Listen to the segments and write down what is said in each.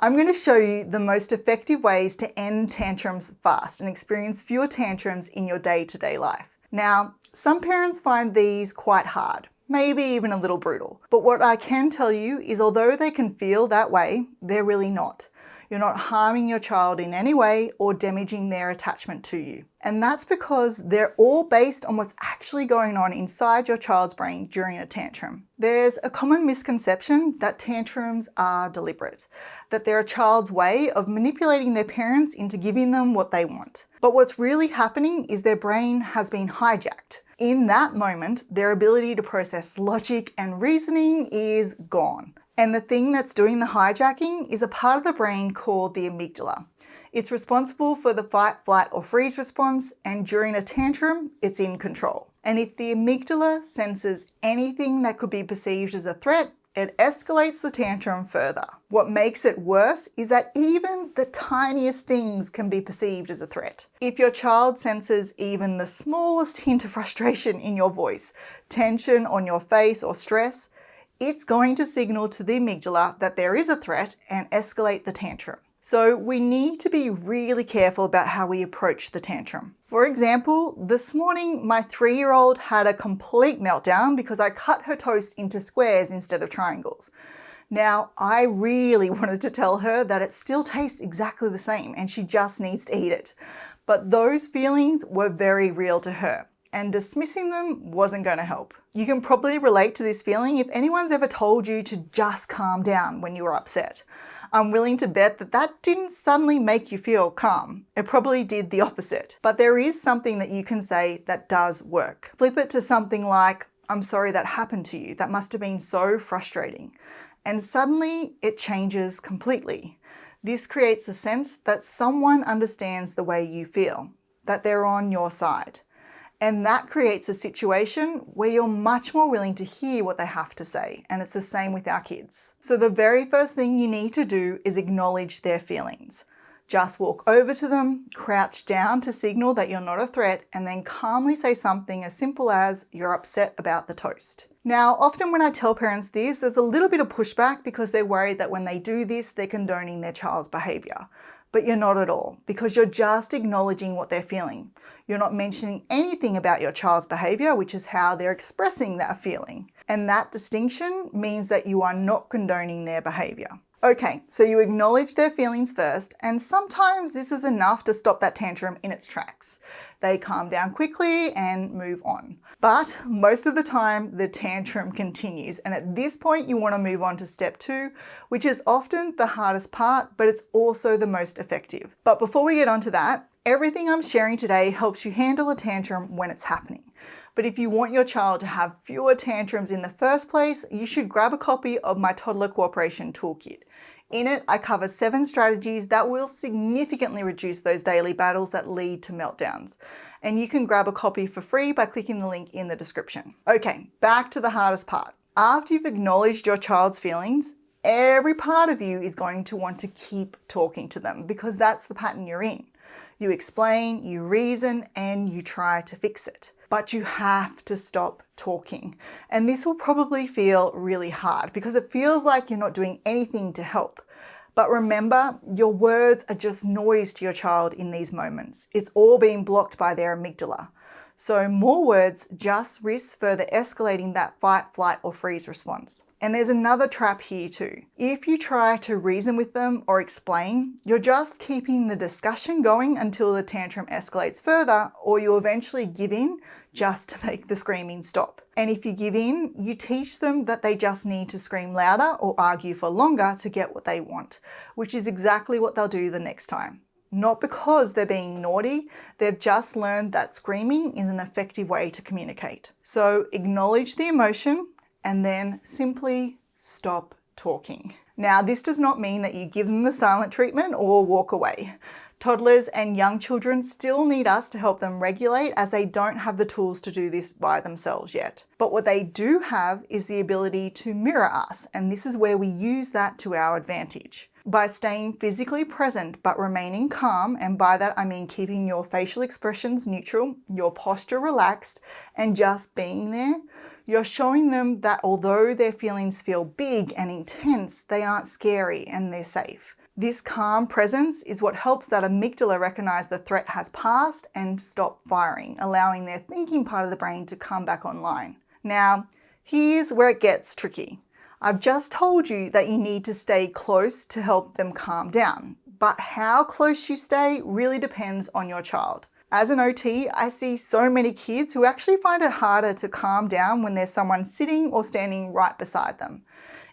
I'm going to show you the most effective ways to end tantrums fast and experience fewer tantrums in your day-to-day life. Now, some parents find these quite hard, maybe even a little brutal. But what I can tell you is although they can feel that way, they're really not. You're not harming your child in any way or damaging their attachment to you. And that's because they're all based on what's actually going on inside your child's brain during a tantrum. There's a common misconception that tantrums are deliberate, that they're a child's way of manipulating their parents into giving them what they want. But what's really happening is their brain has been hijacked. In that moment, their ability to process logic and reasoning is gone. And the thing that's doing the hijacking is a part of the brain called the amygdala. It's responsible for the fight, flight, or freeze response, and during a tantrum, it's in control. And if the amygdala senses anything that could be perceived as a threat, it escalates the tantrum further. What makes it worse is that even the tiniest things can be perceived as a threat. If your child senses even the smallest hint of frustration in your voice, tension on your face, or stress, it's going to signal to the amygdala that there is a threat and escalate the tantrum. So we need to be really careful about how we approach the tantrum. For example, this morning my 3-year-old had a complete meltdown because I cut her toast into squares instead of triangles. Now, I really wanted to tell her that it still tastes exactly the same and she just needs to eat it. But those feelings were very real to her, and dismissing them wasn't going to help. You can probably relate to this feeling if anyone's ever told you to just calm down when you were upset. I'm willing to bet that that didn't suddenly make you feel calm. It probably did the opposite. But there is something that you can say that does work. Flip it to something like, "I'm sorry that happened to you. That must have been so frustrating." And suddenly it changes completely. This creates a sense that someone understands the way you feel, that they're on your side. And that creates a situation where you're much more willing to hear what they have to say. And it's the same with our kids. So the very first thing you need to do is acknowledge their feelings. Just walk over to them, crouch down to signal that you're not a threat, and then calmly say something as simple as, "You're upset about the toast." Now, often when I tell parents this, there's a little bit of pushback because they're worried that when they do this, they're condoning their child's behavior. But you're not at all, because you're just acknowledging what they're feeling. You're not mentioning anything about your child's behavior, which is how they're expressing that feeling. And that distinction means that you are not condoning their behavior. Okay, so you acknowledge their feelings first, and sometimes this is enough to stop that tantrum in its tracks. They calm down quickly and move on. But most of the time, the tantrum continues, and at this point, you want to move on to step 2, which is often the hardest part, but it's also the most effective. But before we get onto that, everything I'm sharing today helps you handle a tantrum when it's happening. But if you want your child to have fewer tantrums in the first place, you should grab a copy of my Toddler Cooperation Toolkit. In it, I cover 7 strategies that will significantly reduce those daily battles that lead to meltdowns. And you can grab a copy for free by clicking the link in the description. Okay, back to the hardest part. After you've acknowledged your child's feelings, every part of you is going to want to keep talking to them because that's the pattern you're in. You explain, you reason, and you try to fix it. But you have to stop talking. And this will probably feel really hard because it feels like you're not doing anything to help. But remember, your words are just noise to your child in these moments. It's all being blocked by their amygdala. So more words just risk further escalating that fight, flight, or freeze response. And there's another trap here too. If you try to reason with them or explain, you're just keeping the discussion going until the tantrum escalates further, or you eventually give in just to make the screaming stop. And if you give in, you teach them that they just need to scream louder or argue for longer to get what they want, which is exactly what they'll do the next time. Not because they're being naughty, they've just learned that screaming is an effective way to communicate. So acknowledge the emotion and then simply stop talking. Now, this does not mean that you give them the silent treatment or walk away. Toddlers and young children still need us to help them regulate as they don't have the tools to do this by themselves yet. But what they do have is the ability to mirror us, and this is where we use that to our advantage. By staying physically present but remaining calm, and by that I mean keeping your facial expressions neutral, your posture relaxed, and just being there, you're showing them that although their feelings feel big and intense, they aren't scary and they're safe. This calm presence is what helps that amygdala recognize the threat has passed and stop firing, allowing their thinking part of the brain to come back online. Now, here's where it gets tricky. I've just told you that you need to stay close to help them calm down, but how close you stay really depends on your child. As an OT, I see so many kids who actually find it harder to calm down when there's someone sitting or standing right beside them.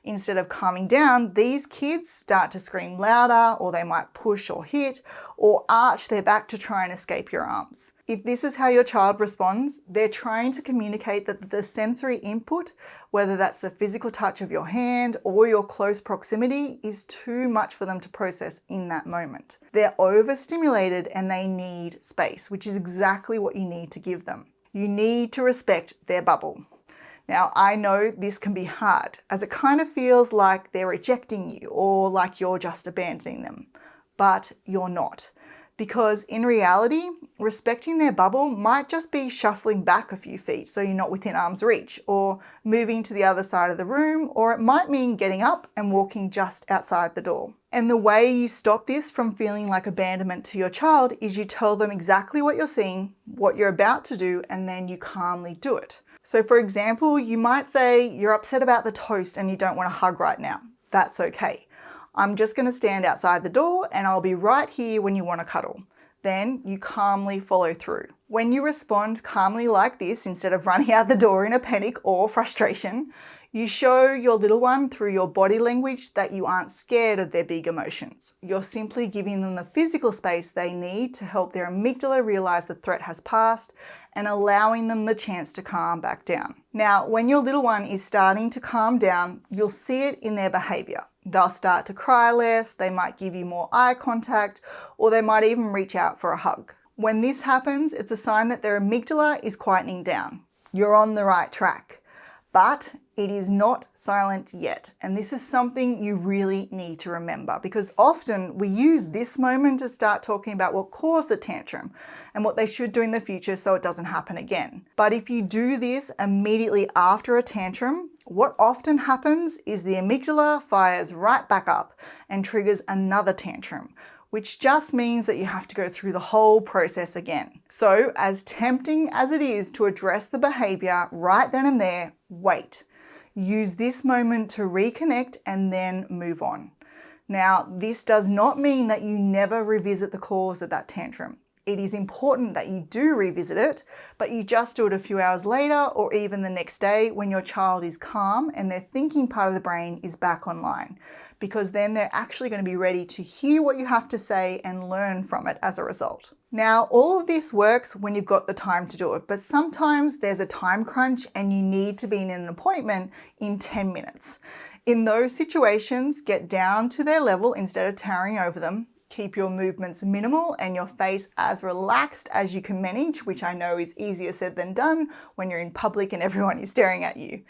Instead of calming down, these kids start to scream louder, or they might push or hit, or arch their back to try and escape your arms. If this is how your child responds, they're trying to communicate that the sensory input, whether that's the physical touch of your hand or your close proximity, is too much for them to process in that moment. They're overstimulated and they need space, which is exactly what you need to give them. You need to respect their bubble. Now, I know this can be hard, as it kind of feels like they're rejecting you or like you're just abandoning them, but you're not. Because in reality, respecting their bubble might just be shuffling back a few feet so you're not within arm's reach, or moving to the other side of the room, or it might mean getting up and walking just outside the door. And the way you stop this from feeling like abandonment to your child is you tell them exactly what you're seeing, what you're about to do, and then you calmly do it. So for example, you might say you're upset about the toast and you don't want a hug right now. That's okay. I'm just going to stand outside the door and I'll be right here when you want to cuddle. Then you calmly follow through. When you respond calmly like this, instead of running out the door in a panic or frustration, you show your little one through your body language that you aren't scared of their big emotions. You're simply giving them the physical space they need to help their amygdala realize the threat has passed and allowing them the chance to calm back down. Now, when your little one is starting to calm down, you'll see it in their behavior. They'll start to cry less, they might give you more eye contact, or they might even reach out for a hug. When this happens, it's a sign that their amygdala is quietening down. You're on the right track. But it is not silent yet. And this is something you really need to remember, because often we use this moment to start talking about what caused the tantrum and what they should do in the future so it doesn't happen again. But if you do this immediately after a tantrum, what often happens is the amygdala fires right back up and triggers another tantrum, which just means that you have to go through the whole process again. So as tempting as it is to address the behavior right then and there, wait. Use this moment to reconnect and then move on. Now, this does not mean that you never revisit the cause of that tantrum. It is important that you do revisit it, but you just do it a few hours later or even the next day when your child is calm and their thinking part of the brain is back online, because then they're actually going to be ready to hear what you have to say and learn from it as a result. Now, all of this works when you've got the time to do it, but sometimes there's a time crunch and you need to be in an appointment in 10 minutes. In those situations, get down to their level instead of towering over them. Keep your movements minimal and your face as relaxed as you can manage, which I know is easier said than done when you're in public and everyone is staring at you.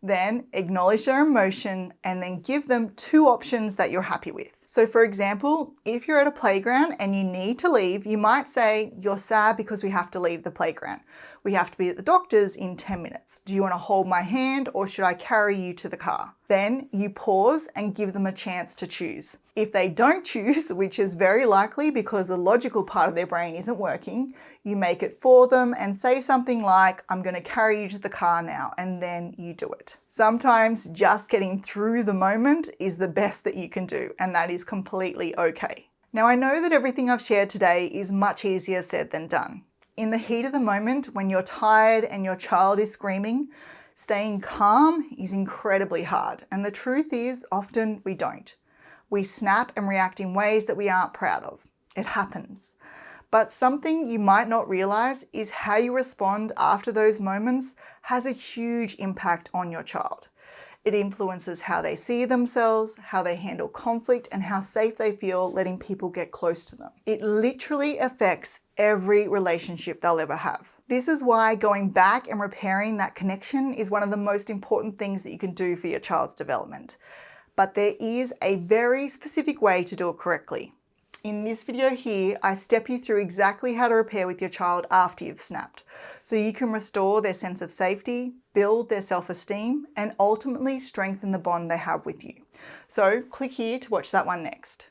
Then acknowledge their emotion and then give them two options that you're happy with. So for example, if you're at a playground and you need to leave, you might say, you're sad because we have to leave the playground. We have to be at the doctor's in 10 minutes. Do you want to hold my hand or should I carry you to the car? Then you pause and give them a chance to choose. If they don't choose, which is very likely because the logical part of their brain isn't working, you make it for them and say something like, I'm going to carry you to the car now, and then you do it. Sometimes just getting through the moment is the best that you can do, and that is completely okay. Now, I know that everything I've shared today is much easier said than done. In the heat of the moment, when you're tired and your child is screaming, staying calm is incredibly hard. And the truth is, often we don't. We snap and react in ways that we aren't proud of. It happens. But something you might not realize is how you respond after those moments has a huge impact on your child. It influences how they see themselves, how they handle conflict, and how safe they feel letting people get close to them. It literally affects every relationship they'll ever have. This is why going back and repairing that connection is one of the most important things that you can do for your child's development. But there is a very specific way to do it correctly. In this video here, I step you through exactly how to repair with your child after you've snapped, so you can restore their sense of safety, build their self-esteem, and ultimately strengthen the bond they have with you. So click here to watch that one next.